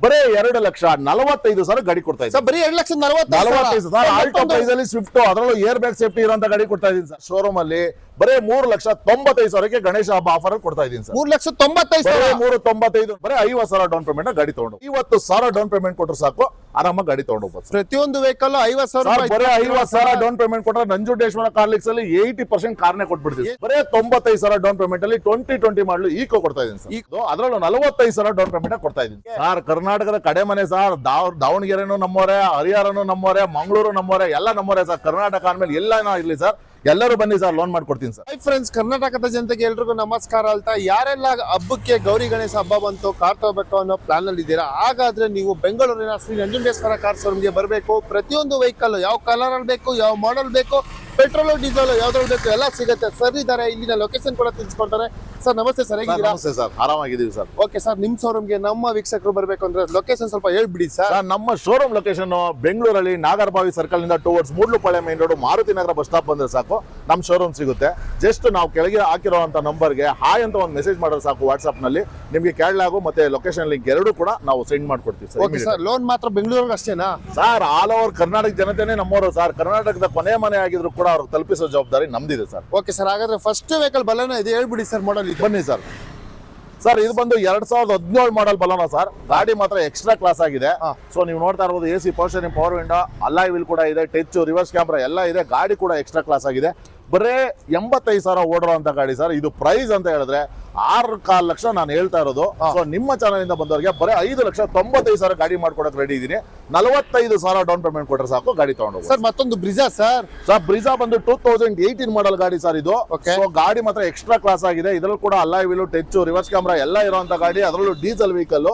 ಬರೀ 2,45,000 ಗಾಡಿ ಕೊಡ್ತಾ ಇದ್ದೀನಿ. ಬರೀ 2,45,000 ಆಲ್ಟೋ ಪ್ರೈಸ್ ಅಲ್ಲಿ ಸ್ವಿಫ್ಟ್ ಅದರಲ್ಲೂ ಏರ್ ಬ್ಯಾಗ್ ಸೇಫ್ಟಿ ಇರುವಂತ ಗಾಡಿ ಕೊಡ್ತಾ ಇದೀನಿ ಸರ್. ಶೋರೂಮ್ ಅಲ್ಲಿ ಬರೀ 3,95,000 ಗಣೇಶ ಹಬ್ಬ ಆಫರ್ ಕೊಡ್ತಾ ಇದೀನಿ ಸರ್. 3,95,000 395 ಬರೀ 50,000 ಡೌನ್ ಪೇಮೆಂಟ್ ಗಾಡಿ ತಗೊಂಡು 50,000 ಡೌನ್ ಪೇಮೆಂಟ್ ಕೊಟ್ಟರೆ ಸಾಕು, ಆರಾಮಾಗಿ ಗಾಡಿ ತಗೊಂಡು ಹೋಗ್ಬೋದು. ಪ್ರತಿಯೊಂದು ವೆಹಿಕಲ್ 50,000 ಬರೀ 50,000 ಡೌನ್ ಪೇಮೆಂಟ್ ಕೊಟ್ಟರೆ ನಂಜುಂಡೇಶ್ವರ ಕಾರ್ಲಿಕ್ಸ್ ಅಲ್ಲಿ 80% ಕಾರ್ನೇ ಕೊಟ್ಬಿಡ್ತೀವಿ. ಬರೀ 95,000 ಡೌನ್ ಪೇಮೆಂಟ್ ಅಲ್ಲಿ 2020 ಮಾಡಲು ಈಕೋ ಕೊಡ್ತಾ ಇದೀನಿ ಸರ್. ಅದರಲ್ಲೂ 45,000 ಡೌನ್ ಪೇಮೆಂಟ್ ಕೊಡ್ತಾ ಇದೀನಿ ಸರ್. ಕರ್ನಾಟಕದ ಕಡೆ ಮನೆ ಸರ್. ದಾವಣಗೆರೆನು ನಮ್ಮವರೇ, ಹರಿಹರನು ನಮ್ಮವರೇ, ಮಂಗಳೂರು ನಮ್ಮವರೇ, ಎಲ್ಲ ನಮ್ಮವರೇ ಸರ್. ಕರ್ನಾಟಕ ಅಂದ್ಮೇಲೆ ಎಲ್ಲ ಇರ್ಲಿ ಸರ್, ಎಲ್ಲರೂ ಬನ್ನಿ ಸರ್, ಲೋನ್ ಮಾಡ್ಕೊಡ್ತೀನಿ ಸರ್. ಫ್ರೆಂಡ್ಸ್, ಕರ್ನಾಟಕದ ಜನತೆಗೆ ಎಲ್ರಿಗೂ ನಮಸ್ಕಾರ. ಅಂತ ಯಾರೆಲ್ಲ ಹಬ್ಬಕ್ಕೆ ಗೌರಿ ಗಣೇಶ ಹಬ್ಬ ಬಂತು, ಕಾರ್ ತಗೋಬೇಕು ಅನ್ನೋ ಪ್ಲಾನ್ ಅಲ್ಲಿ ಇದ್ದೀರಾ, ಹಾಗಾದ್ರೆ ನೀವು ಬೆಂಗಳೂರಿನ ಶ್ರೀ ನಂಜುಂಡೇಶ್ವರ ಕಾರ್ ಶೋರೂಮ್ಗೆ ಬರಬೇಕು. ಪ್ರತಿಯೊಂದು ವೆಹಿಕಲ್ ಯಾವ ಕಲರ್ ಅಲ್ಲಿ ಬೇಕು, ಯಾವ ಮಾಡೆಲ್ ಬೇಕು, ಪೆಟ್ರೋಲ್ ಡೀಸೆಲ್ ಯಾವ್ದ್ರಲ್ಲಿ ಬೇಕು ಎಲ್ಲ ಸಿಗುತ್ತೆ ಸರ್. ಇದಾರೆ ಇಲ್ಲಿನ ಲೊಕೇಶನ್ ಕೂಡ ತಿಳಿಸ್ಕೊಡ್ತಾರೆ ಸರ್. ನಮಸ್ತೆ ಸರ್, ಹೇಗಿದ್ದೀರಾ? ನಮಸ್ತೆ ಸರ್, ಆರಾಮಾಗಿದ್ದೀವಿ ಸರ್. ಓಕೆ ಸರ್, ನಿಮ್ ಶೋರೂಮ್ಗೆ ನಮ್ಮ ವೀಕ್ಷಕರು ಬರಬೇಕು ಅಂದ್ರೆ ಲೊಕೇಶನ್ ಸ್ವಲ್ಪ ಹೇಳ್ಬಿಡಿ ಸರ್. ನಮ್ಮ ಶೋರೂಮ್ ಲೊಕೇಶನ್ ಬೆಂಗಳೂರಲ್ಲಿ ನಾಗರಬಾವಿ ಸರ್ಕಲ್ ನಿಂದ ಟುವರ್ಡ್ಸ್ ಮೂಡ್ಲುಪಾಳ್ಯ ಮೇನ್ ರೋಡ್ ಮಾರುತಿ ನಗರ ಬಸ್ ಸ್ಟಾಪ್ ಬಂದ್ರೆ ಸಾಕು, ನಮ್ಮ ಶೋರೂಮ್ ಸಿಗುತ್ತೆ. ಜಸ್ಟ್ ನಾವು ಕೆಳಗೆ ಹಾಕಿರುವಂತ ನಂಬರ್ಗೆ ಹಾಯ್ ಅಂತ ಒಂದು ಮೆಸೇಜ್ ಮಾಡಿದ್ರೆ ಸಾಕು. ವಾಟ್ಸ್ಆಪ್ ನಲ್ಲಿ ನಿಮ್ಗೆ ಕ್ಯಾಟ್ಲಾಗು ಮತ್ತೆ ಲೊಕೇಶನ್ ಲಿಂಕ್ ಎರಡು ಕೂಡ ನಾವು ಸೆಂಡ್ ಮಾಡ್ಕೊಡ್ತೀವಿ ಸರ್. ಓಕೆ ಸರ್, ಲೋನ್ ಮಾತ್ರ ಬೆಂಗಳೂರಿಗೆ ಅಷ್ಟೇನಾ ಸರ್? ಆಲ್ ಓವರ್ ಕರ್ನಾಟಕ ಜನತೆನೇ ನಮ್ಮವರು ಸರ್. ಕರ್ನಾಟಕದ ಕೊನೆ ಮನೆ ಆಗಿದ್ರು ಕೂಡ ಅವ್ರಿಗೆ ತಲುಪಿಸೋ ಜವಾಬ್ದಾರಿ ನಮ್ದಿದೆ ಸರ್. ಓಕೆ ಸರ್, ಹಾಗಾದ್ರೆ ಫಸ್ಟ್ ವೆಹಿಕಲ್ ಬಲನ ಇದೆ, ಹೇಳ್ಬಿಡಿ ಸರ್ ಮಾಡಲ್. ಬನ್ನಿ ಸರ್. ಸರ್, ಇದು ಬಂದು 2017 ಮಾಡಲ್ ಬಲೋನ ಸರ್. ಗಾಡಿ ಮಾತ್ರ ಎಕ್ಸ್ಟ್ರಾ ಕ್ಲಾಸ್ ಆಗಿದೆ. ಸೊ ನೀವು ನೋಡ್ತಾ ಇರಬಹುದು, AC power power window, alloy wheel ಕೂಡ ಇದೆ, ಟಚ್, ರಿವರ್ಸ್ ಕ್ಯಾಮ್ರಾ ಎಲ್ಲ ಇದೆ. ಗಾಡಿ ಕೂಡ ಎಕ್ಸ್ಟ್ರಾ ಕ್ಲಾಸ್ ಆಗಿದೆ. ಬರೇ 85,000 ಓಡಿರುವಂತ ಗಾಡಿ ಸರ್. ಇದು ಪ್ರೈಸ್ ಅಂತ ಹೇಳಿದ್ರೆ 6.25 ಲಕ್ಷ ನಾನು ಹೇಳ್ತಾ ಇರೋದು. ಸೊ ನಿಮ್ಮ ಚಾನಲ್ ಇಂದ ಬಂದವರಿಗೆ ಬರೀ 5,95,000 ಗಾಡಿ ಮಾಡ್ಕೊಡಕ್ ರೆಡಿ ಇದೀನಿ. 45,000 ಡೌನ್ ಪೇಮೆಂಟ್ ಕೊಟ್ರೆ ಸಾಕು, ಗಾಡಿ ತಗೊಂಡು ಸರ್. ಮತ್ತೊಂದು ಬ್ರಿಜಾ ಸರ್. ಬ್ರಿಜಾ ಬಂದು 2018 ಮಾಡಲ್ ಗಾಡಿ ಸರ್ ಇದು. ಸೊ ಗಾಡಿ ಮಾತ್ರ ಎಕ್ಸ್ಟ್ರಾ ಕ್ಲಾಸ್ ಆಗಿದೆ. ಇದ್ರಲ್ಲಿ ಕೂಡ alloy wheel, touch, reverse camera ಎಲ್ಲ ಇರುವಂತ ಗಾಡಿ. ಅದರಲ್ಲೂ ಡೀಸೆಲ್ ವೆಹಿಕಲ್.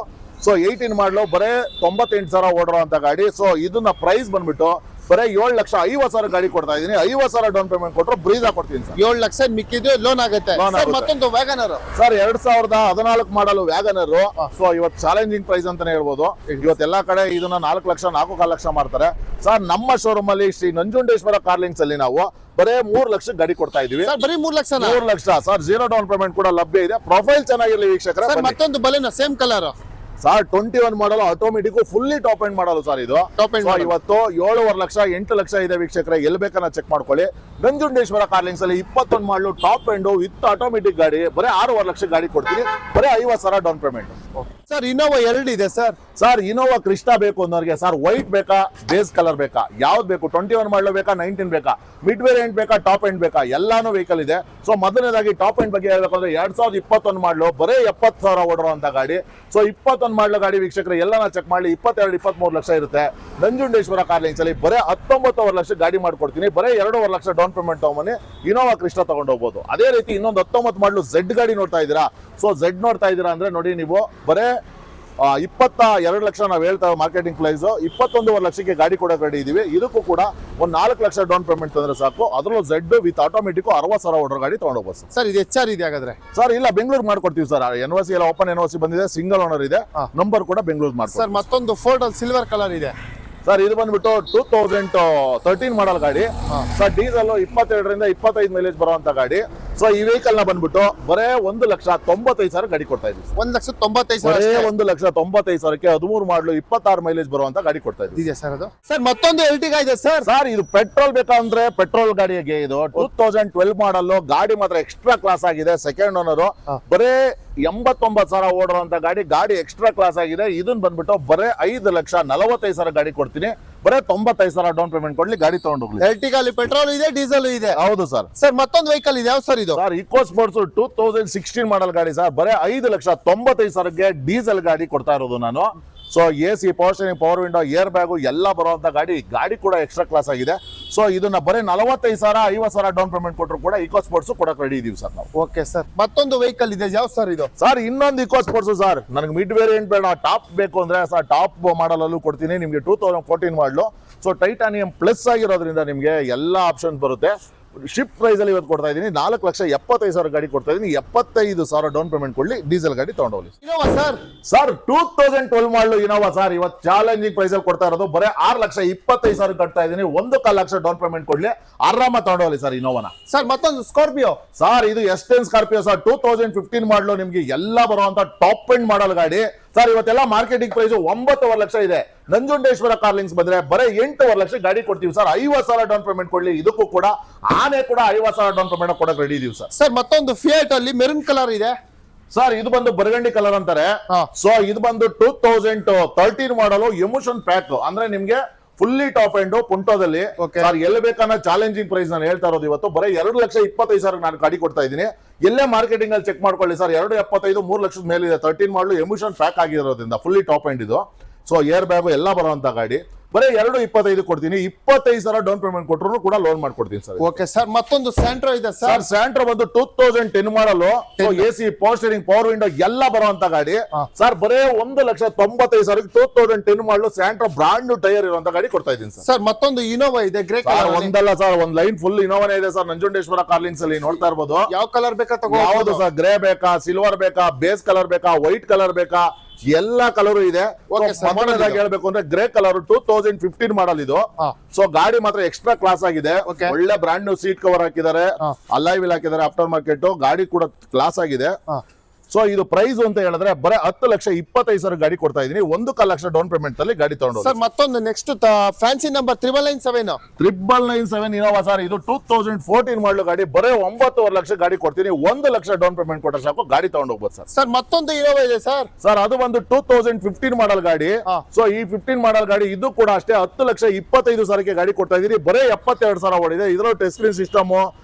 ಸೊ 18 ಮಾಡಲು ಬರೇ 98,000 ಓಡಿರುವಂತ ಗಾಡಿ. ಸೊ ಇದನ್ನ ಪ್ರೈಸ್ ಬಂದ್ಬಿಟ್ಟು ಬರೀ 7,50,000 ಗಾಡಿ ಕೊಡ್ತಾ ಇದೀನಿ. 50,000 ಡೌನ್ ಪೇಮೆಂಟ್ ಕೊಟ್ಟರೆ ಬ್ರೀಜಾ ಕೊಡ್ತೀನಿ ಸರ್. 7 ಲಕ್ಷ ಮಿಕ್ಕಿದ್ದು ಲೋನ್ ಆಗುತ್ತೆ. ಮತ್ತೊಂದು ವ್ಯಾಗನರ್ ಸರ್, 2014 ಮಾಡಲ್ ವ್ಯಾಗನರ್. ಸೊ ಇವತ್ತು ಚಾಲೆಂಜಿಂಗ್ ಪ್ರೈಸ್ ಅಂತಾನೆ ಹೇಳ್ಬೋದು. ಇವತ್ತೆಲ್ಲಾ ಕಡೆ ಇದನ್ನ 4 ಲಕ್ಷ 4.25 ಲಕ್ಷ ಮಾಡ್ತಾರೆ ಸರ್. ನಮ್ಮ ಶೋರೂಮ್ ಅಲ್ಲಿ ಶ್ರೀ ನಂಜುಂಡೇಶ್ವರ ಕಾರ್ಲಿಂಗ್ಸ್ ಅಲ್ಲಿ ನಾವು ಬರೇ 3 ಲಕ್ಷ ಗಾಡಿ ಕೊಡ್ತಾ ಇದೀವಿ. ಬರೀ 3 lakh 3 lakh sir. 0 down payment ಕೂಡ ಲಭ್ಯ ಇದೆ. ಪ್ರೊಫೈಲ್ ಚೆನ್ನಾಗಿರಲಿ ವೀಕ್ಷಕರ. ಮತ್ತೊಂದು ಬಲೇನ ಸೇಮ್ ಕಲರ್ ಸರ್, 21 ಮಾಡಲ್ ಆಟೋಮೆಟಿಕ್ ಫುಲ್ಲಿ ಟಾಪ್ ಎಂಡ್ ಮಾಡಲು ಸರ್ ಇದು. ಇವತ್ತು 7.5 ಲಕ್ಷ 8 ಲಕ್ಷ ಇದೆ ವೀಕ್ಷಕರೇ. ಎಲ್ಲಿ ಬೇಕನ್ನ ಚೆಕ್ ಮಾಡ್ಕೊಳ್ಳಿ. ನಂಜುಂಡೇಶ್ವರ ಕಾರ್ಲಿಂಗ್ಸ್ ಅಲ್ಲಿ 21 ಮಾಡಲು ಟಾಪ್ ಎಂಡ್ ವಿತ್ ಆಟೋಮೆಟಿಕ್ ಗಾಡಿ ಬರೀ 6.5 ಲಕ್ಷ ಗಾಡಿ ಕೊಡ್ತೀನಿ. ಬರೀ 50,000 ಡೌನ್ ಪೇಮೆಂಟ್ ಸರ್. ಇನೋವಾ 2 ಇದೆ ಸರ್. ಸರ್, ಇನೋವಾ ಕ್ರಿಸ್ಟಾ ಬೇಕು ಅನ್ನೋರಿಗೆ ಸರ್, ವೈಟ್ ಬೇಕಾ, ಬೇಸ್ ಕಲರ್ ಬೇಕಾ, ಯಾವ್ದು ಬೇಕು, 21 ಮಾಡಲು ಬೇಕಾ, 19 ಬೇಕಾ, ಮಿಡ್ ವೇರಿಯಂಟ್ ಬೇಕಾ, ಟಾಪ್ ಎಂಡ್ ಬೇಕಾ, ಎಲ್ಲಾನು ವೆಹಿಕಲ್ ಇದೆ. ಸೊ ಮೊದಲನೇದಾಗಿ ಟಾಪ್ ಎಂಡ್ ಬಗ್ಗೆ ಹೇಳ್ಬೇಕು ಅಂದ್ರೆ 2021 ಮಾಡಲು ಬರೀ 70,000 ಓಡಿರುವಂತ ಗಾಡಿ. ಸೊ 21 ಮಾಡಲು ಗಾಡಿ ವೀಕ್ಷಕರು ಎಲ್ಲಾನ ಚೆಕ್ ಮಾಡಿ 22-23 ಲಕ್ಷ ಇರುತ್ತೆ. ನಂಜುಂಡೇಶ್ವರ ಕಾರ್ಲಿಂಗ್ಸ್ ಅಲ್ಲಿ ಬರೀ 19 ಲಕ್ಷ ಗಾಡಿ ಮಾಡ್ಕೊಡ್ತೀನಿ. ಬರೀ 2.5 ಲಕ್ಷ ಡೌನ್ ಪೇಮೆಂಟ್ ತಗೊಂಬನ್ನಿ, ಇನೋವಾ ಕ್ರಿಸ್ಟಾ ತಗೊಂಡು ಹೋಗ್ಬೋದು. ಅದೇ ರೀತಿ ಇನ್ನೊಂದು 19 ಮಾಡಲು ಝೆಡ್ ಗಾಡಿ ನೋಡ್ತಾ ಇದ್ದೀರಾ. ಸೊ ಝೆಡ್ ನೋಡ್ತಾ ಇದ್ದೀರಾ ಅಂದ್ರೆ ನೋಡಿ ನೀವು, ಬರೇ 22 ಲಕ್ಷ ನಾವು ಹೇಳ್ತಾ ಮಾರ್ಕೆಟಿಂಗ್ ಪ್ರೈಸ್. 21.5 ಲಕ್ಷಕ್ಕೆ ಗಾಡಿ ಕೊಡೋಕೆ ರೆಡಿ ಇದೀವಿ. ಇದಕ್ಕೂ ಕೂಡ ಒಂದು 4 ಲಕ್ಷ ಡೌನ್ ಪೇಮೆಂಟ್ ತಂದ್ರೆ ಸಾಕು. ಅದರಲ್ಲೂ ಝೆಡ್ ವಿತ್ ಆಟೋಮೆಟಿಕ್ 60,000 ಓಡರ್ ಗಾಡಿ ತಗೊಂಡೋಗ್ಬೋದು ಸರ್. ಇದು HR ಇದೆ ಹಾಗಾದ್ರೆ ಸರ್? ಇಲ್ಲ, ಬೆಂಗಳೂರು ಮಾಡ್ಕೊಡ್ತೀವಿ ಸರ್. NOC ಎಲ್ಲ ಓಪನ್ NOC ಬಂದಿದೆ, ಸಿಂಗಲ್ ಓನರ್ ಇದೆ. ನಂಬರ್ ಕೂಡ ಬೆಂಗಳೂರು ಮಾಡ್ತೀವಿ ಸರ್. ಮತ್ತೊಂದು ಫೋರ್ಡ್ ಸಿಲ್ವರ್ ಕಲರ್ ಇದೆ ಸರ್. ಇದು ಬಂದ್ಬಿಟ್ಟು 2013 ಮಾಡಲ್ ಗಾಡಿ ಸರ್. ಡೀಸೆಲ್ 22ರಿಂದ 25 ಮೈಲೇಜ್ ಬರುವಂತ ಗಾಡಿ. ಸೊ ಈ ವೆಹಿಕಲ್ ನ ಬಂದ್ಬಿಟ್ಟು ಬರೇ 1,95,000 ಗಾಡಿ ಕೊಡ್ತಾ ಇದೀವಿ. 1,95,000 1,95,000ಕ್ಕೆ 13 ಮಾಡಲು 26 ಮೈಲೇಜ್ ಬರುವಂತ ಗಾಡಿ ಕೊಡ್ತಾ ಇದೀವಿ ಸರ್. ಅದು ಸರ್ ಮತ್ತೊಂದು ಎರ್ಟಿಗಾ ಇದೆ ಸರ್. ಸರ್, ಇದು ಪೆಟ್ರೋಲ್ ಬೇಕಂದ್ರೆ ಪೆಟ್ರೋಲ್ ಗಾಡಿಗೆ ಇದು 2012 ಮಾಡಲ್ ಗಾಡಿ ಮಾತ್ರ ಎಕ್ಸ್ಟ್ರಾ ಕ್ಲಾಸ್ ಆಗಿದೆ. Second owner. ಬರೇ 89,000 ಓಡಿರುವಂತ ಗಾಡಿ. ಗಾಡಿ ಎಕ್ಸ್ಟ್ರಾ ಕ್ಲಾಸ್ ಆಗಿದೆ. ಇದನ್ನ ಬಂದ್ಬಿಟ್ಟು ಬರೇ 5,45,000 ಗಾಡಿ ಕೊಡ್ತೀನಿ. ಬರೇ 95,000 ಡೌನ್ ಪೇಮೆಂಟ್ ಕೊಡ್ಲಿ, ಗಾಡಿ ತಗೊಂಡು ಹೋಗ್ಲಿ. ಎರ್ಟಿಗಾಲಿ ಪೆಟ್ರೋಲ್ ಇದೆ, ಡೀಸೆಲ್ ಇದೆ. ಹೌದು ಸರ್. ಸರ್ ಮತ್ತೊಂದು ವೆಹಿಕಲ್ ಇದೆ, ಯಾವ ಸರ್ ಇದು? ಸರ್, ಇಕೋ ಸ್ಪೋರ್ಟ್ಸ್ 2016 ಮಾಡಲ್ ಗಾಡಿ ಸರ್. ಬರೇ 5,95,000ಗೆ ಡೀಸೆಲ್ ಗಾಡಿ ಕೊಡ್ತಾ ಇರೋದು ನಾನು. So AC power window, air bag ಎಲ್ಲ ಬರುವಂತ ಗಾಡಿ. ಗಾಡಿ ಕೂಡ ಎಕ್ಸ್ಟ್ರಾ ಕ್ಲಾಸ್ ಆಗಿದೆ. ಸೊ ಇದನ್ನ ಬರೀ 45,000 50,000 ಡೌನ್ ಪೇಮೆಂಟ್ ಕೊಟ್ಟರು ಕೂಡ ಇಕೋ ಸ್ಪೋರ್ಟ್ಸ್ ಕೊಡಕ್ ರೆಡಿ ಇದೀವಿ ಸರ್ ನಾವು. Okay sir. ಮತ್ತೊಂದು ವೆಹಿಕಲ್ ಇದೆ, ಯಾವ ಸರ್ ಇದು? ಸರ್, ಇನ್ನೊಂದು ಇಕೋ ಸ್ಪೋರ್ಟ್ಸ್ ಸರ್. ನನಗೆ ಮಿಡ್ ವೇರಿಯಂಟ್ ಬೇಡ, ಟಾಪ್ ಬೇಕು ಅಂದ್ರೆ ಸರ್ ಟಾಪ್ ಮಾಡಲ್ ಅಲ್ಲೂ ಕೊಡ್ತೀನಿ ನಿಮ್ಗೆ. 2014 ಮಾಡಲು. ಸೊ ಟೈಟಾನಿಯಂ ಪ್ಲಸ್ ಆಗಿರೋದ್ರಿಂದ ನಿಮ್ಗೆ ಎಲ್ಲ ಆಪ್ಷನ್ ಬರುತ್ತೆ. ಶಿಪ್ ಪ್ರೈಸ್ ಅಲ್ಲಿ ಇವತ್ತು ಕೊಡ್ತಾ ಇದೀನಿ. 4,75,000 ಗಾಡಿ ಕೊಡ್ತಾ ಇದೀನಿ. 75,000 ಡೌನ್ ಪೇಮೆಂಟ್ ಕೊಡ್ಲಿ, ಡೀಸೆಲ್ ಗಾಡಿ ತಗೊಂಡೋಗ್ಲಿ. Innova sir. ಸರ್, 2012 ಮಾಡಲು ಇನೋವಾ ಸರ್. ಇವತ್ತು ಚಾಲೆಂಜಿಂಗ್ ಪ್ರೈಸ್ ಅಲ್ಲಿ ಕೊಡ್ತಾ ಇರೋದು ಬರೇ 6,25,000 ಕಟ್ತಾ ಇದೀನಿ. 1.25 ಲಕ್ಷ ಡೌನ್ ಪೇಮೆಂಟ್ ಕೊಡ್ಲಿ, ಆರಾಮ ತಗೊಂಡೋಗ್ಲಿ ಸರ್ ಇನೋವಾನ. ಸರ್ ಮತ್ತೊಂದು ಸ್ಕಾರ್ಪಿಯೋ ಸರ್. ಇದು S10 ಸ್ಕಾರ್ಪಿಯೋ ಸರ್. 2015 ಮಾಡಲು ನಿಮ್ಗೆ ಎಲ್ಲ ಬರುವಂತ ಟಾಪ್ ಎಂಡ್ ಮಾಡಲ್ ಗಾಡಿ. ಸರ್ ಇವತ್ತೆಲ್ಲ ಮಾರ್ಕೆಟಿಂಗ್ ಪ್ರೈಸ್ 9.5 ಲಕ್ಷ ಇದೆ. ನಂಜುಂಡೇಶ್ವರ ಕಾರ್ ಲಿಂಕ್ಸ್ ಬಂದ್ರೆ ಬರೀ 8.5 ಲಕ್ಷ ಗಾಡಿ ಕೊಡ್ತೀವಿ ಸರ್. 50,000 ಡೌನ್ ಪೇಮೆಂಟ್ ಕೊಡ್ಲಿ, ಇದಕ್ಕೂ ಕೂಡ ಆನೆ ಕೂಡ 50,000 ಡೌನ್ ಪೇಮೆಂಟ್ ಕೊಡಕ್ ರೆಡಿ ಇದೀವಿ ಸರ್. ಸರ್ ಮತ್ತೊಂದು ಫಿಯೇಟ್ ಅಲ್ಲಿ ಮೆರೂನ್ ಕಲರ್ ಇದೆ ಸರ್, ಇದು ಬಂದು ಬರ್ಗಂಡಿ ಕಲರ್ ಅಂತಾರೆ. ಸೊ ಇದು ಬಂದು 2013 ಮಾಡಲು ಎಮೋಷನ್ ಪ್ಯಾಕ್, ಅಂದ್ರೆ ನಿಮ್ಗೆ ಫುಲ್ಲಿ ಟಾಪ್ ಎಂಡ್ ಪುಂಟೋದಲ್ಲಿ ಸರ್ ಎಲ್ಲಿ ಬೇಕನ್ನ ಚಾಲೆಂಜಿಂಗ್ ಪ್ರೈಸ್ ನಾನು ಹೇಳ್ತಾ ಇರೋದು ಇವತ್ತು ಬರೀ 2,25,000 ನಾನು ಗಾಡಿ ಕೊಡ್ತಾ ಇದ್ದೀನಿ. ಎಲ್ಲೇ ಮಾರ್ಕೆಟಿಂಗ್ ಅಲ್ಲಿ ಚೆಕ್ ಮಾಡ್ಕೊಳ್ಳಿ ಸರ್, 2.75 3 ಲಕ್ಷದ ಮೇಲೆ ಇದೆ. 13 ಮಾಡಲು ಎಮೋಷನ್ ಪ್ಯಾಕ್ ಆಗಿರೋದ್ರಿಂದ ಫುಲ್ಲಿ ಟಾಪ್ ಎಂಡ್ ಇದು. ಸೊ ಏರ್ ಬ್ಯಾಗು ಎಲ್ಲ ಬರುವಂತ ಗಾಡಿ ಬರೀ 2.25 ಕೊಡ್ತೀನಿ. 25,000 ಡೌನ್ ಪೇಮೆಂಟ್ ಕೊಟ್ಟರು ಕೂಡ ಲೋನ್ ಮಾಡ್ಕೊಡ್ತೀನಿ ಸರ್. ಓಕೆ ಸರ್, ಮತ್ತೊಂದು ಸ್ಯಾಂಟ್ರೋ ಇದೆ ಸರ್. ಸ್ಯಾಂಟ್ರೋ ಬಂದು 2010 ಮಾಡಲು AC power steering power window ಎಲ್ಲ ಬರುವಂತ ಗಾಡಿ ಸರ್. ಬರೇ 1,95,000 2010 ಮಾಡಲು ಸ್ಯಾಂಟ್ರೋ ಬ್ರಾಂಡ್ ನ್ಯೂ ಟೈರ್ ಇರುವಂತ ಗಾಡಿ ಕೊಡ್ತಾ ಇದ್ದೀನಿ ಸರ್. ಸರ್ ಮತ್ತೊಂದು ಇನೋವಾ ಇದೆ ಗ್ರೇ ಕಲರ್. ಒಂದಲ್ಲ ಸರ್, ಒಂದ್ ಲೈನ್ ಫುಲ್ ಇನೋವಾನೇ ಇದೆ ಸರ್ ನಂಜುಂಡೇಶ್ವರ ಕಾರ್ ಲಿಂಕ್ಸ್ ಅಲ್ಲಿ ನೋಡ್ತಾ ಇರ್ಬೋದು. ಯಾವ ಕಲರ್ ಬೇಕಾ ತಗೋ. ಯಾವ್ದು ಸರ್, ಗ್ರೇ ಬೇಕಾ, ಸಿಲ್ವರ್ ಬೇಕಾ, ಬೇಸ್ ಕಲರ್ ಬೇಕಾ, ವೈಟ್ ಕಲರ್ ಬೇಕಾ, ಎಲ್ಲಾ ಕಲರ್ ಇದೆ. ಮೊದಲನೇದಾಗಿ ಹೇಳ್ಬೇಕು ಅಂದ್ರೆ ಗ್ರೇ ಕಲರ್ 2015 ಮಾಡಲ್ ಇದು. ಸೊ ಗಾಡಿ ಮಾತ್ರ ಎಕ್ಸ್ಟ್ರಾ ಕ್ಲಾಸ್ ಆಗಿದೆ. ಒಳ್ಳೆ ಬ್ರಾಂಡ್ ನ್ಯೂ ಸೀಟ್ ಕವರ್ ಹಾಕಿದ್ದಾರೆ, ಅಲಾಯ್ ವೀಲ್ ಹಾಕಿದ್ದಾರೆ, ಆಫ್ಟರ್ ಮಾರ್ಕೆಟ್ ಗಾಡಿ ಕೂಡ ಕ್ಲಾಸ್ ಆಗಿದೆ. ಸೊ ಇದು ಪ್ರೈಸ್ ಅಂತ ಹೇಳಿದ್ರೆ ಬರೀ 10,25,000 ಗಾಡಿ ಕೊಡ್ತಾ ಇದೀನಿ. 1 ಲಕ್ಷ ಡೌನ್ ಪೇಮೆಂಟ್ ಅಲ್ಲಿ ಗಾಡಿ ತಗೊಂಡು. ಸರ್ ಮತ್ತೊಂದು next fancy number 997 997 Innova sir. ಇದು 2014 ಮಾಡಲು ಗಾಡಿ ಬರೀ 9.5 ಲಕ್ಷ ಗಾಡಿ ಕೊಡ್ತೀನಿ. 1 ಲಕ್ಷ ಡೌನ್ ಪೇಮೆಂಟ್ ಕೊಟ್ಟರೆ ಸಾಕು ಗಾಡಿ ತಗೊಂಡು ಹೋಗ್ಬೋದು ಸರ್. ಸರ್ ಮತ್ತೊಂದು ಇನೋವಾ ಇದೆ ಸರ್. ಸರ್ ಅದು ಒಂದು 2015 ಮಾಡಲ್ ಗಾಡಿ. ಸೊ ಈ 15 ಮಾಡಲ್ ಗಾಡಿ ಇದು ಕೂಡ ಅಷ್ಟೇ 10,25,000 ಗಾಡಿ ಕೊಡ್ತಾ ಇದೀನಿ. ಬರೀ 72,000 ಓಡಿದೆ. ಇದರ touch screen system,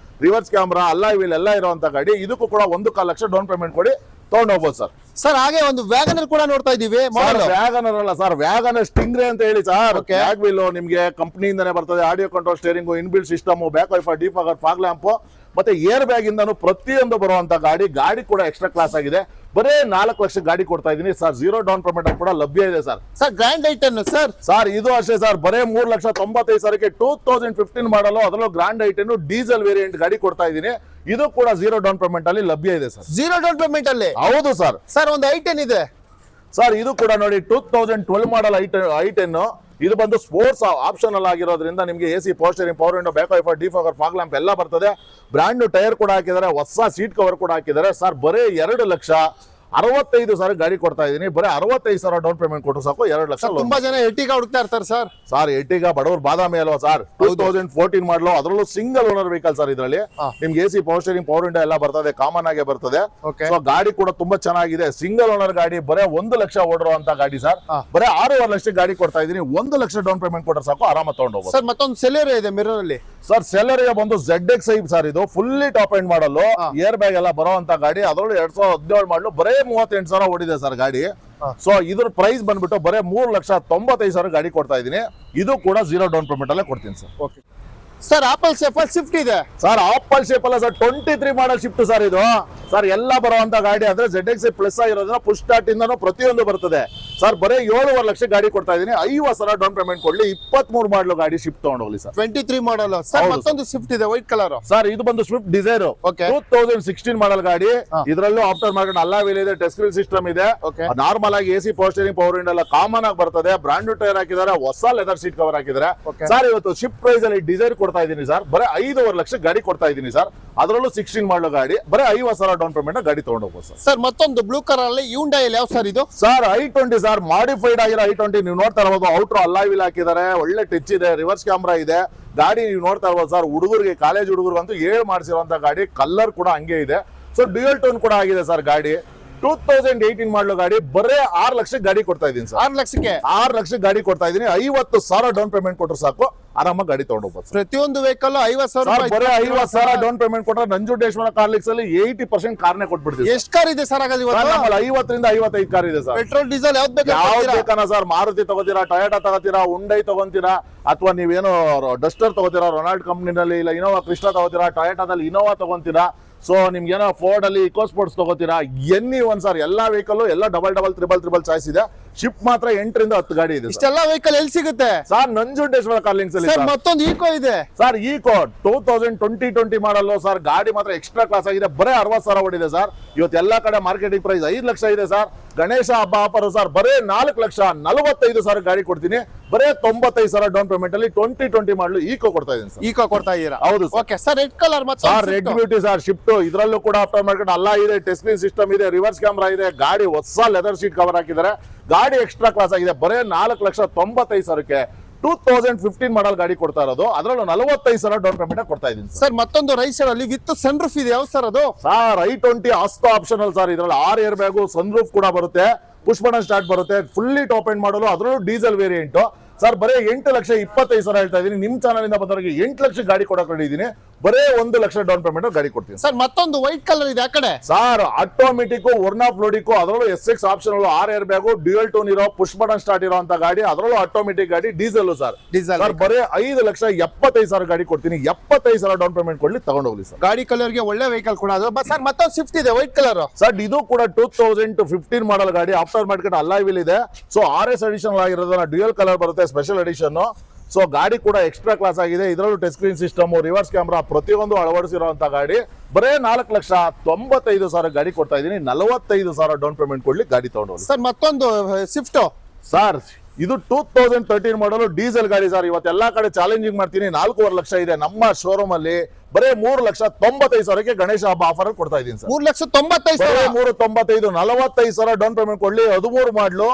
reverse camera, alloy wheel ಎಲ್ಲ ಇರುವಂತ ಗಾಡಿ. ಇದಕ್ಕೂ ಕೂಡ 1 ಲಕ್ಷ ಡೌನ್ ಪೇಮೆಂಟ್ ಕೊಡಿ ತಗೊಂಡು ಹೋಗ್ಬೋದು ಸರ್. ಸರ್ ಹಾಗೆ ಒಂದು ವ್ಯಾಗನರ್ ಕೂಡ ನೋಡ್ತಾ ಇದೀವಿ. ವ್ಯಾಗನರ್ ಅಲ್ಲ ಸರ್, ವ್ಯಾಗನರ್ ಸ್ಟಿಂಗ್ರೆ ಅಂತ ಹೇಳಿ ಸರ್. ಬ್ಯಾಕ್ ವೀಲ್ ನಿಮ್ಗೆ ಕಂಪನಿಯಿಂದಾನೇ ಬರ್ತದೆ. Audio control, steering, inbuilt system, back wiper, defogger, fog lamp ಮತ್ತೆ ಏರ್ ಬ್ಯಾಗ್ ಇಂದಾನು ಪ್ರತಿಯೊಂದು ಬರುವಂತ ಗಾಡಿ. ಗಾಡಿ ಕೂಡ ಎಕ್ಸ್ಟ್ರಾ ಕ್ಲಾಸ್ ಆಗಿದೆ. ಬರೇ 4 ಲಕ್ಷ ಗಾಡಿ ಕೊಡ್ತಾ ಇದೀನಿ ಸರ್. 0 ಡೌನ್ ಪೇಮೆಂಟ್ ಕೂಡ ಲಭ್ಯ ಇದೆ sir. Sir grand i ten sir. Sir ಇದು ಅಷ್ಟೇ ಸರ್, ಬರೇ 3,95,000 2015 ಮಾಡಲು, ಅದರಲ್ಲೂ ಗ್ರಾಂಡ್ ಐಟನ್ ಡೀಸೆಲ್ ವೇರಿಯಂಟ್ ಗಾಡಿ ಕೊಡ್ತಾ ಇದೀನಿ. ಇದು ಕೂಡ 0 ಡೌನ್ ಪೇಮೆಂಟ್ ಅಲ್ಲಿ ಲಭ್ಯ ಇದೆ ಸರ್. 0 ಡೌನ್ ಪೇಮೆಂಟ್ ಅಲ್ಲಿ? ಹೌದು ಸರ್. ಸರ್ ಒಂದು ಐಟನ್ ಇದೆ ಸರ್, ಇದು ಕೂಡ ನೋಡಿ 2012 ಮಾಡಲ್ ಐಟನ್. ಇದು ಬಂದು ಸ್ಪೋರ್ಟ್ಸ್ ಆಪ್ಷನಲ್ ಆಗಿರೋದ್ರಿಂದ ನಿಮಗೆ AC, power steering, power window, back wiper, defogger, fog lamp ಎಲ್ಲ ಬರ್ತದೆ. ಬ್ರಾಂಡ್ ನ್ಯೂ ಟೈರ್ ಕೂಡ ಹಾಕಿದ್ದಾರೆ, ಹೊಸ ಸೀಟ್ ಕವರ್ ಕೂಡ ಹಾಕಿದ್ದಾರೆ ಸರ್. ಬರೇ 2,65,000 ಗಾಡಿ ಕೊಡ್ತಾ ಇದೀನಿ. ಬರೀ 65,000 ಡೌನ್ ಪೇಮೆಂಟ್ ಕೊಟ್ಟು ಸಾಕು 2 ಲಕ್ಷ. ತುಂಬಾ ಜನ ಎರ್ಟಿಗಾ ಹುಡುಕ್ತಾ ಇರ್ತಾರೆ ಸರ್. ಸರ್ ಎರ್ಟಿಗಾ ಬಡವರು ಬಾದಾಮಿ ಅಲ್ವಾ ಸರ್. 2014 ಮಾಡಲು, ಅದರಲ್ಲೂ ಸಿಂಗಲ್ ಓನರ್ ವೆಹಿಕಲ್ ಸರ್. ಇದರಲ್ಲಿ ನಿಮ್ಗೆ AC, power steering, power window ಎಲ್ಲ ಬರ್ತದೆ, ಕಾಮನ್ ಆಗಿ ಬರ್ತದೆ. ಸೊ ಗಾಡಿ ಕೂಡ ತುಂಬಾ ಚೆನ್ನಾಗಿದೆ. ಸಿಂಗಲ್ ಓನರ್ ಗಾಡಿ, ಬರೇ 1 ಲಕ್ಷ ಓಡಿರುವಂತ ಗಾಡಿ ಸರ್. ಬರೇ 6.5 ಲಕ್ಷ ಗಾಡಿ ಕೊಡ್ತಾ ಇದೀನಿ. 1 ಲಕ್ಷ ಡೌನ್ ಪೇಮೆಂಟ್ ಕೊಟ್ಟರೆ ಸಾಕು ಆರಾಮ ತಗೊಂಡು ಹೋಗ್ಬೋದು ಸರ್. ಮತ್ತೊಂದು ಸೆಲೆರಿಯೋ ಇದೆ ಮಿರರ್ ಅಲ್ಲಿ ಸರ್. ಸೆಲೆರಿಯೋ ಬಂದು ZX5 ಸರ್. ಇದು ಫುಲ್ಲಿ ಟಾಪ್ ಎಂಡ್ ಮಾಡಲು, ಏರ್ ಬ್ಯಾಗ್ ಎಲ್ಲ ಬರುವಂತ ಗಾಡಿ. ಅದರಲ್ಲೂ 2017 ಮಾಡಲು ಬರೇ 38,000 ಓಡಿದೆ ಸರ್ ಗಾಡಿ. ಸೊ ಇದ್ರ ಪ್ರೈಸ್ ಬಂದ್ಬಿಟ್ಟು ಬರೇ 3,95,000 ಗಾಡಿ ಕೊಡ್ತಾ ಇದೀನಿ. ಇದು ಕೂಡ 0 ಡೌನ್ ಪೇಮೆಂಟ್ ಅಲ್ಲೇ ಕೊಡ್ತೀನಿ sir. Okay sir. Apple shape Swift ಇದೆ ಸರ್. ಆಪಲ್ ಶೇಪ್ ಅಲ್ಲ ಸರ್, 23 ಮಾಡಲ್ ಶಿಫ್ಟ್ ಸರ್ ಇದು. ಸರ್ ಎಲ್ಲ ಬರುವಂತ ಗಾಡಿ ಅಂದ್ರೆ ZX ಪ್ಲಸ್ ಆಗಿರೋದ್ರಿಂದ ಪುಷ್ ಸ್ಟಾರ್ಟ್ ಇಂದನೂ ಪ್ರತಿಯೊಂದು ಬರ್ತದೆ ಸರ್. ಬರೇ 7.5 ಲಕ್ಷ ಗಾಡಿ ಕೊಡ್ತಾ ಇದೀನಿ. 50,000 ಡೌನ್ ಪೇಮೆಂಟ್ ಕೊಡ್ಲಿ. 23 ಮಾಡಲು ಗಾಡಿ ಶಿಫ್ಟ್ ತಗೊಂಡು ಹೋಗ್ಲಿ ಸರ್. 23 model sir. ಮತ್ತೊಂದು ಸ್ವಿಫ್ಟ್ ಇದೆ ವೈಟ್ ಕಲರ್ ಸರ್. ಇದು ಬಂದು ಸ್ವಿಫ್ಟ್ ಡಿಸೈರ್ 2016 ಮಾಡಲ್ ಗಾಡಿ. ಇದರಲ್ಲೂ ಆಫ್ಟರ್ ಮಾರ್ಕೆಟ್ ಅಲಾಯ್ ವೀಲ್ ಇದೆ, ಟಚ್ ಸ್ಕ್ರೀನ್ ಸಿಸ್ಟಮ್ ಇದೆ. ನಾರ್ಮಲ್ ಆಗಿ AC, power steering, power window ಎಲ್ಲ ಕಾಮನ್ ಆಗಿ ಬರ್ತದೆ. ಬ್ರಾಂಡ್ ನ್ಯೂ ಟೈರ್ ಹಾಕಿದ್ದಾರೆ, ಹೊಸ ಲೆದರ್ ಸೀಟ್ ಕವರ್ ಹಾಕಿದ್ದಾರೆ ಸರ್. ಇವತ್ತು ಶಿಫ್ಟ್ ಪ್ರೈಸ್ ಅಲ್ಲಿ ಡಿಸೈರ್ ಕೊಡ್ತಾ ಇದೀನಿ ಸರ್. ಬರೀ 5.5 ಲಕ್ಷ ಗಾಡಿ ಕೊಡ್ತಾ ಇದೀನಿ ಸರ್. ಅದರಲ್ಲೂ 16 ಮಾಡಲು ಗಾಡಿ. ಬರೀ 50,000 ಡೌನ್ ಪೇಮೆಂಟ್ ಗಾಡಿ ತಗೊಂಡು ಹೋಗ್ಬೋದು ಸರ್. ಸರ್ ಮತ್ತೊಂದು ಬ್ಲೂ ಕಲರ್ ಅಲ್ಲಿ Hyundai ಯಾವ ಸರ್ ಇದು? Sir i20 sir. ಮಾಡಿಫೈಡ್ ಆಗಿರೋ i20 ನೀವು ನೋಡ್ತಾ ಇರಬಹುದು. ಔಟ್ರೋ ಅಲಾಯ್ ವೀಲ್ ಹಾಕಿದ್ದಾರೆ, ಒಳ್ಳೆ ಟಚ್ ಇದೆ, ರಿವರ್ಸ್ ಕ್ಯಾಮ್ರಾ ಇದೆ. ಗಾಡಿ ನೀವು ನೋಡ್ತಾ ಇರಬಹುದು ಸರ್. ಹುಡುಗರಿಗೆ, ಕಾಲೇಜ್ ಹುಡುಗರಿಗಂತೂ 7 ಮಾಡಿಸಿರುವಂತ ಗಾಡಿ. ಕಲರ್ ಕೂಡ ಹಂಗೆ ಇದೆ. ಸೊ ಡ್ಯೂಯಲ್ ಟೋನ್ ಕೂಡ ಆಗಿದೆ ಸರ್ ಗಾಡಿ. 2018 ಮಾಡಲು ಗಾಡಿ. ಬರೇ 6 ಲಕ್ಷ ಗಾಡಿ ಕೊಡ್ತಾ ಇದೀನಿ ಸರ್. 6 ಲಕ್ಷಕ್ಕೆ 6 ಲಕ್ಷ ಗಾಡಿ ಕೊಡ್ತಾ ಇದೀನಿ. 50,000 ಡೌನ್ ಪೇಮೆಂಟ್ ಕೊಟ್ಟರೆ ಸಾಕು ಆರಾಮಾಗಿ ಗಾಡಿ ತಗೊಂಡು ಹೋಗ್ಬೋದು. ಪ್ರತಿಯೊಂದು ವೆಹಿಕಲ್ 50,000 ಬರೀ 50,000 ಡೌನ್ ಪೇಮೆಂಟ್ ಕೊಟ್ಟರೆ ನಂಜುಂಡೇಶ್ವರ ಕಾರ್ ಲಿಂಕ್ಸ್ ಅಲ್ಲಿ 80% ಕಾರ್ನೇ ಕೊಟ್ಬಿಡ್ತೀವಿ. ಎಷ್ಟು ಕಾರ್ ಇದೆ ಸರ್ ಹಾಗಾದ್ರೆ ಇವತ್ತು? 50 ರಿಂದ 55 ಕಾರ್ ಇದೆ ಸರ್. ಪೆಟ್ರೋಲ್, ಡೀಸೆಲ್ ಯಾವ್ದು ಬೇಕನ್ನ ಸರ್. ಮಾರುತಿ ತಗೋತೀರಾ, ಟೊಯೋಟಾ ತಗೋತೀರಾ, ಹುಂಡೈ ತಗೊಂತೀರಾ, ಅಥವಾ ನೀವೇನು ಡಸ್ಟರ್ ತಗೋತೀರಾ ರೊನಾಲ್ಡ್ ಕಂಪ್ನಿನಲ್ಲಿ, ಇಲ್ಲ ಇನೋವಾ ಕ್ರಿಸ್ಟಾ ತಗೋತೀರಾ, ಟೊಯೋಟಾದಲ್ಲಿ ಇನೋವಾ ತಗೊಂತೀರಾ, ಸೊ ನಿಮ್ಗೆ ಏನೋ ಫೋರ್ಡ್ ಅಲ್ಲಿ ಇಕೋ ಸ್ಪೋರ್ಟ್ಸ್ ತಗೋತೀರಾ, ಎನ್ನಿ ಒನ್ ಸರ್. ಎಲ್ಲಾ ವೆಹಿಕಲ್ ಎಲ್ಲ ಡಬಲ್ ಚಾಯ್ಸ್ ಇದೆ. ಶಿಫ್ಟ್ ಮಾತ್ರ 8 ರಿಂದ 10 ಗಾಡಿ ಇದೆ. ಇಷ್ಟೆಲ್ಲ ವೆಹಿಕಲ್ ಎಲ್ಲಿ ಸಿಗುತ್ತೆ ಸರ್? ನಂಜುಂಡೇಶ್ವರ ಕಾರ್ ಲಿಂಕ್ಸ್ ಅಲ್ಲಿ. ಸರ್ ಮತ್ತೊಂದು ಈಕೋ ಇದೆ ಸರ್. ಈಕೋ 2020 ಮಾಡಲು ಸರ್. ಗಾಡಿ ಮಾತ್ರ ಎಕ್ಸ್ಟ್ರಾ ಕ್ಲಾಸ್ ಆಗಿದೆ. ಬರೇ 60,000 ಓಡಿದೆ ಸರ್. ಇವತ್ತು ಎಲ್ಲಾ ಕಡೆ ಮಾರ್ಕೆಟಿಂಗ್ ಪ್ರೈಸ್ 5 ಲಕ್ಷ ಇದೆ ಸರ್. ಗಣೇಶ ಹಬ್ಬ ಆಫರ್ ಸರ್ ಬರೇ 4,45,000 ಗಾಡಿ ಕೊಡ್ತೀನಿ. ಬರೇ 95,000 ಡೌನ್ ಪೇಮೆಂಟ್ ಅಲ್ಲಿ 2020 ಮಾಡಲು ಈಕೋ ಕೊಡ್ತಾ ಇದೀನಿ ಸರ್. ಈಕೋ ಕೊಡ್ತಾ ಇದೀರಾ? ಹೌದು sir. Okay sir, red colour ಮತ್ತೆ sir red beauty sir shift, ಇದ್ರಲ್ಲೂ ಕೂಡ ಆಫ್ಟರ್ ಮಾರ್ಕೆಟ್ ಅಲ್ಲ ಇದೆ, ಟಚ್ ಸ್ಕ್ರೀನ್ ಸಿಸ್ಟಮ್ ಇದೆ, ರಿವರ್ಸ್ ಕ್ಯಾಮ್ರಾ ಇದೆ, ಗಾಡಿ ಹೊಸ ಲೆದರ್ ಶೀಟ್ ಕವರ್ ಹಾಕಿದ್ದಾರೆ, ಗಾಡಿ ಎಕ್ಸ್ಟ್ರಾ ಕ್ಲಾಸ್ ಆಗಿದೆ. ಬರೇ 4,95,000ಕ್ಕೆ 2015 ಮಾಡಲ್ ಗಾಡಿ ಕೊಡ್ತಾ ಇರೋದು. ಅದರಲ್ಲೂ 45,000 ಡೌನ್ ಪೇಮೆಂಟ್ ಕೊಡ್ತಾ ಇದೀನಿ ಸರ್. ಮತ್ತೊಂದು ರೈಸರ್ ಅಲ್ಲಿ ವಿತ್ ಸನ್ ರೂಫ್ ಇದೆ, ಯಾವ ಸರ್ ಅದು? ಸರ್ i20 ಆಸ್ಕೋ ಆಪ್ಷನಲ್ ಸರ್. ಇದ್ರಲ್ಲಿ 6 ಏರ್ ಬ್ಯಾಗು, ಸನ್ ರೂಫ್ ಕೂಡ ಬರುತ್ತೆ, ಪುಷ್ ಬಟನ್ ಸ್ಟಾರ್ಟ್ ಬರುತ್ತೆ, ಫುಲ್ಲಿ ಟಾಪ್ ಎಂಡ್ ಮಾಡಲು, ಅದರಲ್ಲೂ ಡೀಸೆಲ್ ವೇರಿಯಂಟ್ ಸರ್. ಬರೇ 8,25,000 ಹೇಳ್ತಾ ಇದೀನಿ. ನಿಮ್ ಚಾನಲ್ ಇಂದ ಬಂದವರಿಗೆ 8 ಲಕ್ಷ ಗಾಡಿ ಕೊಡಕ್ ರೆಡಿದ್ದೀನಿ. ಬರೇ 1 ಲಕ್ಷ ಡೌನ್ ಪೇಮೆಂಟ್ ಗಾಡಿ ಕೊಡ್ತೀನಿ ಸರ್. ಮತ್ತೊಂದು ವೈಟ್ ಕಲರ್ ಇದೆ ಆ ಕಡೆ ಸರ್, ಆಟೋಮೆಟಿಕ್ ವರ್ನ್ ಆಫ್ ಲೋಡಿಕ್, ಅದರಲ್ಲೂ SX option 6 air bag, dual tone ಇರೋ, ಪುಷ್ ಬಟನ್ ಸ್ಟಾರ್ಟ್ ಇರೋ ಅಂತ ಗಾಡಿ, ಅದರಲ್ಲೂ ಆಟೋಮೆಟಿಕ್ ಗಾಡಿ, ಡೀಸೆಲ್ ಸರ್. ಡೀಸೆಲ್ ಸರ್ ಬರೇ 5,75,000 ಗಾಡಿ ಕೊಡ್ತೀನಿ. 75,000 ಡೌನ್ ಪೇಮೆಂಟ್ ಕೊಡ್ಲಿ, ತಗೊಂಡೋಗ್ಲಿ ಸರ್. ಗಾಡಿ ಕಲರ್ ಗೆ ಒಳ್ಳೆ ವೆಹಿಕಲ್ ಕೂಡ ಅದು. ಸರ್ ಮತ್ತೊಂದು ಸ್ವಿಫ್ಟ್ ಇದೆ ವೈಟ್ ಕಲರ್ ಸರ್. ಇದು ಕೂಡ 2015 ಮಾಡಲ್ ಗಾಡಿ, ಆಫ್ಟರ್ ಮಾರ್ಕೆಟ್ ಅಲಾಯ್ ವೀಲ್ ಇದೆ. ಸೊ RS ಅಡಿಷನಲ್ ಆಗಿರೋದನ್ನ ಡ್ಯೂಯಲ್ ಕಲರ್ ಬರುತ್ತೆ, ಸ್ಪೆಷಲ್ ಎಡಿಷನ್. ಸೊ ಗಾಡಿ ಕೂಡ ಎಕ್ಸ್ಟ್ರಾ ಕ್ಲಾಸ್ ಆಗಿದೆ. ಇದರಲ್ಲೂ touch screen system, reverse camera ಪ್ರತಿಯೊಂದು ಅಳವಡಿಸಿರುವಂತ ಗಾಡಿ. ಬರೇ 4,95,000 ಗಾಡಿ ಕೊಡ್ತಾ ಇದೀನಿ. 45,000 ಡೌನ್ ಪೇಮೆಂಟ್ ಕೊಡ್ಲಿ, ಗಾಡಿ ತಗೊಂಡೋಗಿ ಸರ್. ಮತ್ತೊಂದು ಸ್ವಿಫ್ಟ್ ಸರ್. ಇದು 2013 ಮಾಡಲು ಡೀಸೆಲ್ ಗಾಡಿ ಸರ್. ಇವತ್ತೆಲ್ಲಾ ಕಡೆ ಚಾಲೆಂಜಿಂಗ್ ಮಾಡ್ತೀನಿ. 4.5 ಲಕ್ಷ ಇದೆ ನಮ್ಮ ಶೋರೂಮ್ ಅಲ್ಲಿ. ಬರೇ 3,95,000ಕ್ಕೆ ಗಣೇಶ ಹಬ್ಬ ಆಫರ್ ಕೊಡ್ತಾ ಇದೀನಿ ಸರ್. 3,95,000 395, 45,000 ಡೌನ್ ಪೇಮೆಂಟ್ ಕೊಡ್ಲಿ. 13 ಮಾಡ್ಲು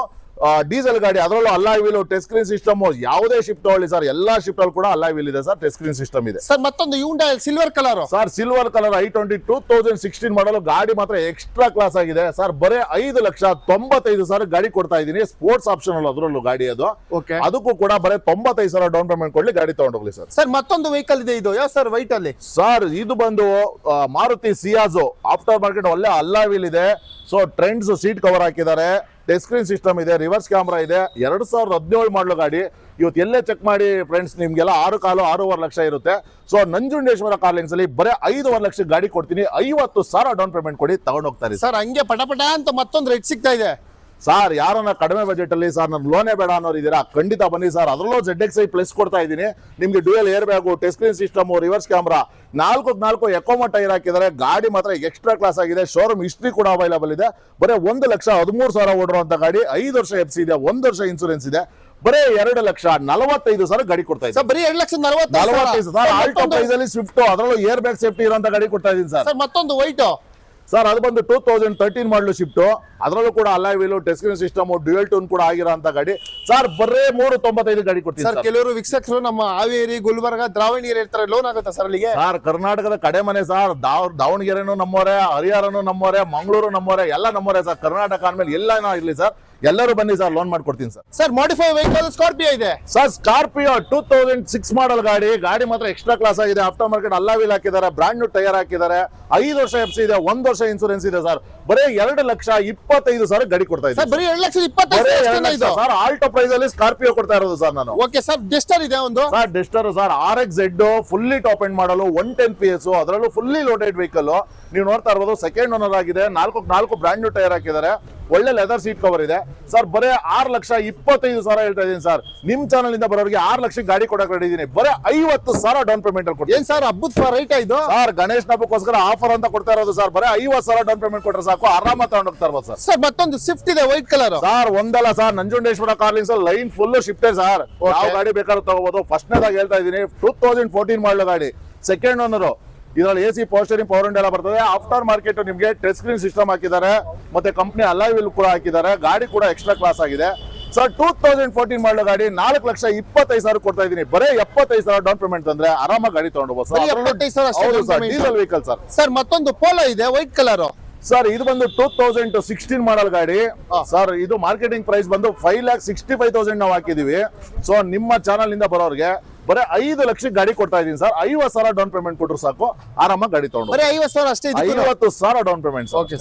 ಡೀಸೆಲ್ ಗಾಡಿ, ಅದರಲ್ಲೂ alloy wheel, touch screen system. ಯಾವುದೇ ಶಿಫ್ಟ್ ತಗೊಳ್ಳಿ ಸರ್, ಎಲ್ಲಾ ಶಿಫ್ಟ್ ಅಲ್ಲಿ ಕೂಡ ಅಲಾಯ್ ವೀಲ್ ಇದೆ ಸರ್, ಟಚ್ ಸ್ಕ್ರೀನ್ ಸಿಸ್ಟಮ್ ಇದೆ ಸರ್. ಮತ್ತೊಂದು Hyundai silver colour sir. Silver colour i20 2016 ಮಾಡಲು ಗಾಡಿ ಮಾತ್ರ ಎಕ್ಸ್ಟ್ರಾ ಕ್ಲಾಸ್ ಆಗಿದೆ ಸರ್. ಬರೇ 5,95,000 ಗಾಡಿ ಕೊಡ್ತಾ ಇದೀನಿ. ಸ್ಪೋರ್ಟ್ಸ್ ಆಪ್ಷನ್ ಅಲ್ಲ ಅದರಲ್ಲೂ ಗಾಡಿ ಅದು. ಓಕೆ. ಅದಕ್ಕೂ ಕೂಡ ಬರೇ 95,000 ಡೌನ್ ಪೇಮೆಂಟ್ ಕೊಡ್ಲಿ, ಗಾಡಿ ತಗೊಂಡೋಗ್ಲಿ ಸರ್. ಸರ್ ಮತ್ತೊಂದು ವೆಹಿಕಲ್ ಇದೆ, ಇದು ಯಾವ ಸರ್ ವೈಟ್ ಅಲ್ಲಿ? ಸರ್ ಇದು ಬಂದು ಮಾರುತಿ ಸಿಯಾಜೋ, ಆಫ್ಟರ್ ಮಾರ್ಕೆಟ್ ಒಳ್ಳೆ ಅಲಾಯ್ ವೀಲ್ ಇದೆ. ಸೊ ಟ್ರೆಂಡ್ಸ್ ಸೀಟ್ ಕವರ್ ಹಾಕಿದ್ದಾರೆ, ಟಚ್ ಸ್ಕ್ರೀನ್ ಸಿಸ್ಟಮ್ ಇದೆ, ರಿವರ್ಸ್ ಕ್ಯಾಮ್ರಾ ಇದೆ. 2017 ಮಾಡಲು ಗಾಡಿ. ಇವತ್ತು ಎಲ್ಲೇ ಚೆಕ್ ಮಾಡಿ ಫ್ರೆಂಡ್ಸ್, ನಿಮ್ಗೆಲ್ಲ 6.5 ಲಕ್ಷ ಇರುತ್ತೆ. ಸೊ ನಂಜುಂಡೇಶ್ವರ ಕಾರ್ಲಿಂಗ್ಸ್ ಅಲ್ಲಿ ಬರೇ 5.5 ಲಕ್ಷ ಗಾಡಿ ಕೊಡ್ತೀನಿ. 50,000 ಡೌನ್ ಪೇಮೆಂಟ್ ಕೊಡಿ, ತಗೊಂಡೋಗ್ತಾರೆ ಸರ್. ಹಂಗೆ ಪಟಪಟ ಅಂತ ಮತ್ತೊಂದು ರೇಟ್ ಸಿಗ್ತಾ ಇದೆ ಸರ್. ಯಾರನ್ನ ಕಡಿಮೆ ಬಜೆಟ್ ಅಲ್ಲಿ ಸರ್ ನನ್ ಲೋನೇ ಬೇಡ ಅನ್ನೋರು ಇದೀರಾ, ಖಂಡಿತ ಬನ್ನಿ ಸರ್. ಅದರಲ್ಲೂ ZXi ಪ್ಲಸ್ ಕೊಡ್ತಾ ಇದ್ದೀನಿ ನಿಮ್ಗೆ. Dual air bag, touch screen system, reverse camera, 4 ಎಕೋಮಾ ಟೈರ್ ಹಾಕಿದ್ದಾರೆ. ಗಾಡಿ ಮಾತ್ರ ಎಕ್ಸ್ಟ್ರಾ ಕ್ಲಾಸ್ ಆಗಿದೆ. ಶೋರೂಮ್ ಹಿಸ್ಟ್ರಿ ಕೂಡ ಅವೈಲೇಬಲ್ ಇದೆ. ಬರೇ 1,13,000 ಓಡಿರುವಂತ ಗಾಡಿ, 5 ವರ್ಷ FC ಇದೆ, 1 ವರ್ಷ ಇನ್ಸೂರೆನ್ಸ್ ಇದೆ. ಬರೇ 2,45,000 ಗಾಡಿ ಕೊಡ್ತಾ ಇದ್ದೀನಿ ಸರ್. ಬರೀ 2,40,000 ಸರ್. ಆಲ್ಟೋ ಪ್ರೈಸ್ ಅಲ್ಲಿ ಸ್ವಿಫ್ಟ್, ಅದರಲ್ಲೂ ಏರ್ ಬ್ಯಾಗ್ ಸೇಫ್ಟಿ ಇರುವಂತ ಗಾಡಿ ಕೊಡ್ತಾ ಇದೀನಿ ಸರ್. ಸರ್ ಮತ್ತೊಂದು ವೈಟ್ ಸರ್. ಅದು ಬಂದು 2013 ಮಾಡಲು ಶಿಫ್ಟ್, ಅದರಲ್ಲೂ ಕೂಡ alloy wheel, touch screen system, dual tone ಕೂಡ ಆಗಿರೋಂತ ಗಾಡಿ ಸರ್. ಬರೇ 395 ಗಾಡಿ ಕೊಡ್ತೀನಿ ಸರ್. ಕೆಲವರು ವೀಕ್ಷಕರು ನಮ್ಮ ಹಾವೇರಿ, ಗುಲ್ಬರ್ಗ, ದಾವಣಗೆರೆ ಇರ್ತಾರೆ, ಲೋನ್ ಆಗುತ್ತಾ ಸರ್ ಅಲ್ಲಿಗೆ? ಸರ್ ಕರ್ನಾಟಕದ ಕಡೆ ಮನೆ ಸರ್. ದಾವಣಗೆರೆನು ನಮ್ಮವರೇ, ಹರಿಹರನು ನಮ್ಮವರೇ, ಮಂಗಳೂರು ನಮ್ಮವರೇ, ಎಲ್ಲ ನಮ್ಮವರೇ ಸರ್. ಕರ್ನಾಟಕ ಅಂದ್ಮೇಲೆ ಎಲ್ಲ ಇರ್ಲಿ ಸರ್, ಎಲ್ಲರೂ ಬನ್ನಿ ಸರ್, ಲೋನ್ ಮಾಡ್ಕೊಡ್ತೀನಿ sir. Sir modify vehicle Scorpio ಇದೆ ಸರ್. ಸ್ಕಾರ್ಪಿಯೋ 2006 ಮಾಡಲ್ ಗಾಡಿ. ಗಾಡಿ ಮಾತ್ರ ಎಕ್ಸ್ಟ್ರಾ ಕ್ಲಾಸ್ ಆಗಿದೆ. ಆಫ್ಟರ್ ಮಾರ್ಕೆಟ್ ಅಲಾಯ್ ವೀಲ್ ಹಾಕಿದ್ದಾರೆ, ಬ್ರಾಂಡ್ ನ್ಯೂ ಟೈರ್ ಹಾಕಿದ್ದಾರೆ, 5 ವರ್ಷ FC ಇದೆ, 1 ವರ್ಷ ಇನ್ಸೂರೆನ್ಸ್ ಇದೆ ಸರ್. ಬರೇ 2,25,000 ಗಾಡಿ ಕೊಡ್ತಾ ಸರ್. ಇದ್ದೀನಿ ಬರೀ 2,25,000 ಸರ್. ಆಲ್ಟೋ ಪ್ರೈಸ್ ಅಲ್ಲಿ ಸ್ಕಾರ್ಪಿಯೋ ಕೊಡ್ತಾ ಇರೋದು ಸರ್ ನಾನು. Okay sir. ಡೆಸ್ಟರ್ ಇದೆ ಒಂದು sir. Duster sir, RXZ fully top end ಮಾಡಲು, 110 PS, ಅದರಲ್ಲೂ ಫುಲ್ಲಿ ಲೋಡೆಡ್ ವೆಹಿಕಲ್. ನೀವು ನೋಡ್ತಾ ಇರ್ಬೋದು, ಸೆಕೆಂಡ್ ಓನರ್ ಆಗಿದೆ. 4 ಬ್ರಾಂಡ್ ನ್ಯೂ ಟೈರ್ ಹಾಕಿದ್ದಾರೆ, ಒಳ್ಳೆ ಲೆದರ್ ಸೀಟ್ ಕವರ್ ಇದೆ ಸರ್. ಬರೇ 6,25,000 ಹೇಳ್ತಾ ಇದೀನಿ ಸರ್. ನಿಮ್ ಚಾನಲ್ ಇಂದ ಬರೋರಿಗೆ 6 ಲಕ್ಷ ಗಾಡಿ ಕೊಡಕ್ ರೆಡಿ ಇದೀನಿ. ಬರೇ 50,000 ಡೌನ್ ಪೇಮೆಂಟ್ ಅಲ್ಲಿ ಕೊಡ್ತೀನಿ. ಏನ್ ಸರ್ ಹಬ್ಬದ ರೈಟ್ ಇದು ಸರ್? ಗಣೇಶ್ ಹಬ್ಬಕ್ಕೋಸ್ಕರ ಆಫರ್ ಅಂತ ಕೊಡ್ತಾ ಇರೋದು ಸರ್. ಬರೇ 50,000 ಡೌನ್ ಪೇಮೆಂಟ್ ಕೊಟ್ರೆ ಸಾಕು, ಆರಾಮ ತಗೊಂಡೋಗ್ತಾ ಇರ್ಬೋದು ಸರ್. ಸರ್ ಮತ್ತೊಂದು ಸ್ವಿಫ್ಟ್ ಇದೆ ವೈಟ್ ಕಲರ್ ಸರ್. ಒಂದಲ್ಲ ಸರ್, ನಂಜುಂಡೇಶ್ವರ ಕಾರ್ಲಿಂಗ್ಸ್ ಲೈನ್ ಫುಲ್ ಶಿಫ್ಟ್ ಸರ್. ಯಾವ ಗಾಡಿ ಬೇಕಾದ್ರೂ ತಗೋಬಹುದು. ಫಸ್ಟ್ನೇದಾಗಿ ಹೇಳ್ತಾ ಇದೀನಿ, 2014 ಮಾಡಲು ಗಾಡಿ, ಸೆಕೆಂಡ್ ಓನರ್. ಇದರಲ್ಲಿ AC power steering, power window ಎಲ್ಲ ಬರ್ತದೆ. ಆಫ್ಟರ್ ಮಾರ್ಕೆಟ್ ನಿಮಗೆ ಟಚ್ ಸ್ಕ್ರೀನ್ ಸಿಸ್ಟಮ್ ಹಾಕಿದ್ದಾರೆ, ಮತ್ತೆ ಕಂಪ್ನಿ ಅಲಾಯ್ ವೀಲ್ ಕೂಡ ಹಾಕಿದ್ದಾರೆ. ಗಾಡಿ ಕೂಡ ಎಕ್ಸ್ಟ್ರಾ ಕ್ಲಾಸ್ ಆಗಿದೆ ಸರ್. 2014 ಮಾಡಲು ಗಾಡಿ 4,25,000 ಕೊಡ್ತಾ ಇದೀನಿ. ಬರೇ 75,000 ಡೌನ್ ಪೇಮೆಂಟ್ ಅಂದ್ರೆ ಆರಾಮಾಗಿ ಗಾಡಿ ತಗೊಂಡು sir. Diesel vehicle sir. Sir ಮತ್ತೊಂದು ಪೋಲೋ ಇದೆ ವೈಟ್ ಕಲರ್ ಸರ್. ಇದು ಬಂದು 2016 ಮಾಡಲ್ ಗಾಡಿ ಸರ್. ಇದು ಮಾರ್ಕೆಟಿಂಗ್ ಪ್ರೈಸ್ ಬಂದು 5,65,000 ನಾವು ಹಾಕಿದೀವಿ. ಸೊ ನಿಮ್ಮ ಚಾನಲ್ ಇಂದ ಬರೋರಿಗೆ ಬರೇ 5 ಲಕ್ಷ ಗಾಡಿ ಕೊಡ್ತಾ ಇದೀನಿ ಸರ್. 50,000 ಡೌನ್ ಪೇಮೆಂಟ್ ಕೊಟ್ಟರು ಸಾಕು, ಆರಾಮಾಗಿ ಗಾಡಿ ತಗೊಂಡು. ಬರೀ 50,000 ಅಷ್ಟೇ. 50,000 ಡೌನ್ ಪೇಮೆಂಟ್. ಓಕೆ.